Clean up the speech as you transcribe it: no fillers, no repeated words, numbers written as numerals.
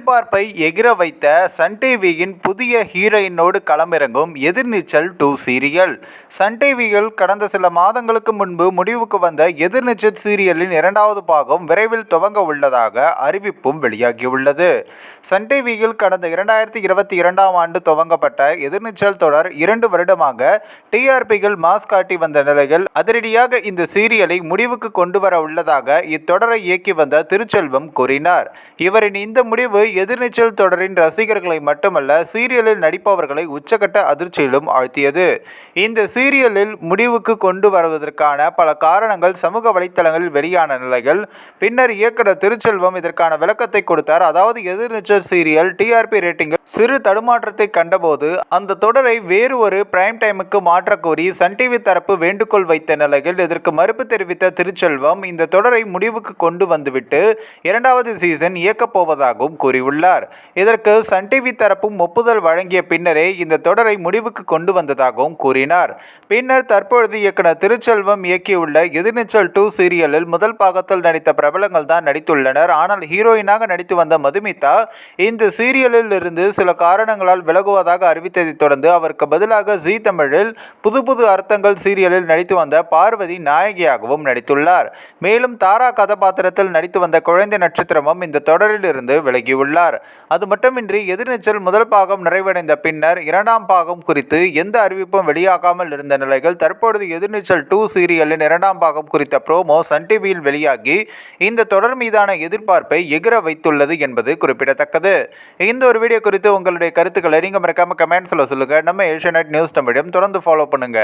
எதிர்பார்ப்பை எகிற வைத்த சன் டிவியின் புதிய ஹீரோயினோடு களமிறங்கும் எதிர்நீச்சல் 2 சீரியல். சன் டிவியில் கடந்த சில மாதங்களுக்கு முன்பு முடிவுக்கு வந்த எதிர்நீச்சல் சீரியலின் இரண்டாவது பாகம் விரைவில் துவங்க உள்ளதாக அறிவிப்பும் வெளியாகியுள்ளது. சன் டிவியில் கடந்த 2022ஆம் ஆண்டு துவங்கப்பட்ட எதிர்நீச்சல் தொடர் 2 வருடமாக டிஆர்பிகள் மாஸ் காட்டி வந்த நிலையில் அதிரடியாக இந்த சீரியலை முடிவுக்கு கொண்டு வர உள்ளதாக இத்தொடரை இயக்கி வந்த திருச்செல்வம் கூறினார். இவரின் இந்த முடிவு எதிர்நீச்சல் தொடரின் ரசிகர்களை மட்டுமல்ல, சீரியலில் நடிப்பவர்களை உச்சகட்ட அதிர்ச்சியிலும் ஆழ்த்தியது. இந்த சீரியலில் முடிவுக்கு கொண்டு வருவதற்கான பல காரணங்கள் சமூக வலைத்தளங்களில் வெளியான நிலையில் பின்னர் இயக்குனர் திருச்செல்வம் இதற்கான விளக்கத்தை கொடுத்தார். அதாவது எதிர்நீச்சல் சீரியல் டிஆர்பி ரேட்டிங்கில் சிறு தடுமாற்றத்தை கண்டபோது அந்த தொடரை வேறு ஒரு பிரைம் டைமுக்கு மாற்ற கோரி சன் டிவி தரப்பு வேண்டுகோள் வைத்த நிலையில் இதற்கு மறுப்பு தெரிவித்த திருச்செல்வம் இந்த தொடரை முடிவுக்கு கொண்டு வந்துவிட்டு இரண்டாவது சீசன் இயக்கப் போவதாகவும் கூறியுள்ளார். இதற்கு சன் டிவி தரப்பும் ஒப்புதல் வழங்கிய பின்னரே இந்த தொடரை முடிவுக்கு கொண்டு வந்ததாகவும் கூறினார். பின்னர் தற்பொழுது இயக்குனர் திருச்செல்வம் இயக்கியுள்ள எதிர்நீச்சல் 2 சீரியலில் முதல் பாகத்தில் நடித்த பிரபலங்கள் தான் நடித்துள்ளனர். ஆனால் ஹீரோயினாக நடித்து வந்த மதுமிதா இந்த சீரியலில் இருந்து சில காரணங்களால் விலகுவதாக அறிவித்ததை தொடர்ந்து அவருக்கு பதிலாக ஜீ தமிழில் புது புது அர்த்தங்கள் சீரியலில் நடித்து வந்த பார்வதி நாயகியாகவும் நடித்துள்ளார். மேலும் தாரா கதாபாத்திரத்தில் நடித்து வந்த குழந்தை நட்சத்திரமும் இந்த தொடரில் இருந்து விலகியுள்ளார். அது மட்டுமின்றி எதிர்நீச்சல் முதல் பாகம் நிறைவடைந்த பின்னர் இரண்டாம் பாகம் குறித்து எந்த அறிவிப்பும் வெளியாகாமல் இருந்த நிலையில் தற்பொழுது எதிர்நீச்சல் 2 சீரியலின் இரண்டாம் பாகம் குறித்த ப்ரோமோ சன் டிவியில் வெளியாகி இந்த தொடர் மீதான எதிர்பார்ப்பை எகிற வைத்துள்ளது என்பது குறிப்பிடத்தக்கது. இந்த ஒரு வீடியோ குறித்து உங்களுடைய கருத்துக்களை நீங்க மறக்காம கமெண்ட்ஸ்ல சொல்லுங்க. நம்ம ஏஷியாநெட் நியூஸ் தமிழையும் தொடர்ந்து ஃபாலோ பண்ணுங்க.